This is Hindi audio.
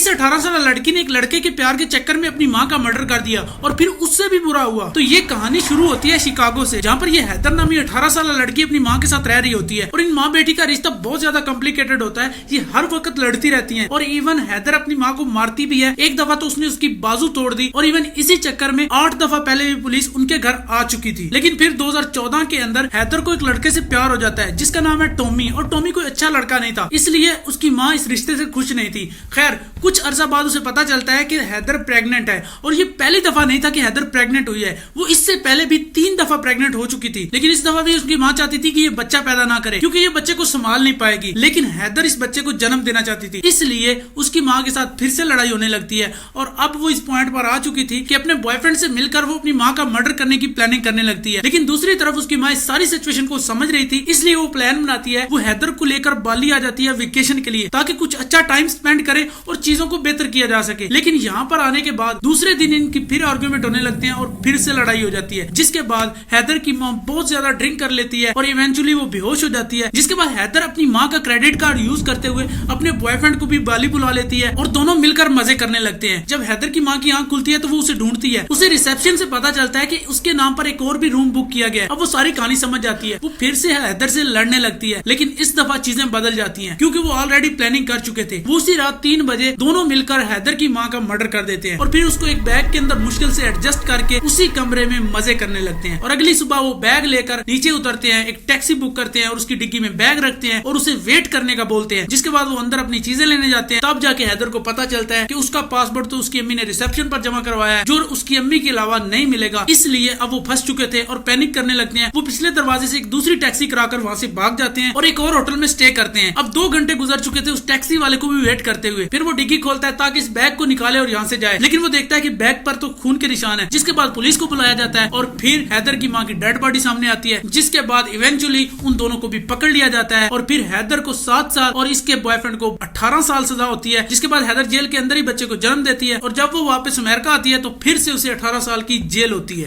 इस 18 साल लड़की ने एक लड़के के प्यार के चक्कर में अपनी माँ का मर्डर कर दिया और फिर उससे भी बुरा हुआ। तो ये कहानी शुरू होती है शिकागो से, जहाँ पर ये हैदर नामी 18 साल लड़की अपनी माँ के साथ रह रही होती है और इन माँ बेटी का रिश्ता बहुत ज्यादा कॉम्प्लिकेटेड होता है। ये हर वक्त लड़ती रहती है और इवन हैदर अपनी माँ को मारती भी है। एक दफा तो उसने उसकी बाजू तोड़ दी और इवन इसी चक्कर में 8 दफा पहले भी पुलिस उनके घर आ चुकी थी। लेकिन फिर 2014 के अंदर हैदर को एक लड़के से प्यार हो जाता है जिसका नाम है टॉमी, और टॉमी कोई अच्छा लड़का नहीं था, इसलिए उसकी माँ इस रिश्ते से खुश नहीं थी। खैर कुछ अरसा बाद उसे पता चलता है कि हैदर प्रेग्नेंट है और ये पहली दफा नहीं था कि हैदर प्रेग्नेंट हुई है, वो इससे पहले भी 3 दफा प्रेग्नेंट हो चुकी थी। लेकिन इस दफा भी उसकी माँ चाहती थी कि ये बच्चा पैदा ना करे क्योंकि ये बच्चे को संभाल नहीं पाएगी, लेकिन हैदर इस बच्चे को जन्म देना चाहती थी, इसलिए उसकी माँ के साथ फिर से लड़ाई होने लगती है। और अब वो इस पॉइंट पर आ चुकी थी कि अपने बॉयफ्रेंड से मिलकर वो अपनी माँ का मर्डर करने की प्लानिंग करने लगती है। लेकिन दूसरी तरफ उसकी माँ इस सारी सिचुएशन को समझ रही थी, इसलिए वो प्लान बनाती है, वो हैदर को लेकर बाली आ जाती है वेकेशन के लिए ताकि कुछ अच्छा टाइम स्पेंड करे और चीजों को बेहतर किया जा सके। लेकिन यहाँ पर आने के बाद दूसरे दिन इनकी फिर आर्गुमेंट होने लगते हैं और फिर से लड़ाई हो जाती है, जिसके बाद हैदर की माँ बहुत ज्यादा ड्रिंक कर लेती है और इवेंचुअली वो बेहोश हो जाती है। जिसके बाद हैदर अपनी माँ का क्रेडिट कार्ड यूज करते हुए अपने बॉयफ्रेंड को भी बाली बुला लेती है और दोनों मिलकर मजे करने लगते हैं। जब हैदर की माँ की आंख खुलती है तो वो उसे ढूंढती है, उसे रिसेप्शन से पता चलता है कि उसके नाम पर एक और भी रूम बुक किया गया है। अब वो सारी कहानी समझ जाती है, वो फिर से हैदर से लड़ने लगती है, लेकिन इस दफा चीजें बदल जाती हैं क्योंकि वो ऑलरेडी प्लानिंग कर चुके थे। वो उसी रात 3 बजे दोनों मिलकर हैदर की माँ का मर्डर कर देते हैं और फिर उसको एक बैग के अंदर मुश्किल से एडजस्ट करके उसी कमरे में मजे करने लगते हैं। और अगली सुबह वो बैग लेकर नीचे उतरते हैं, एक टैक्सी बुक करते हैं और उसकी डिग्गी में बैग रखते हैं और उसे वेट करने का बोलते हैं। जिसके बाद वो अंदर अपनी चीजें लेने जाते हैं। तब जाके हैदर को पता चलता है कि उसका पासपोर्ट तो उसकी अम्मी ने रिसेप्शन पर जमा करवाया है, जो उसकी अम्मी के अलावा नहीं मिलेगा, इसलिए अब वो फंस चुके थे और पैनिक करने लगते हैं। वो पिछले दरवाजे से एक दूसरी टैक्सी कराकर वहाँ से भाग जाते हैं और एक और होटल में स्टे करते हैं। अब 2 घंटे गुजर चुके थे उस टैक्सी वाले को भी वेट करते हुए। फिर वो डिग्गी खोलता है ताकि इस बैग को निकाले और यहाँ से जाए, लेकिन वो देखता है कि बैग पर तो खून के निशान है। जिसके बाद पुलिस को बुलाया जाता है और फिर हैदर की माँ की डेड बॉडी सामने आती है, जिसके बाद इवेंचुअली उन दोनों को भी पकड़ लिया जाता है और फिर हैदर को 7 साल और इसके बॉयफ्रेंड को 18 साल सजा होती है। जिसके बाद हैदर जेल के अंदर ही बच्चे को जन्म देती है और जब वो वापस अमेरिका आती है तो फिर से उसे 18 साल की जेल होती है।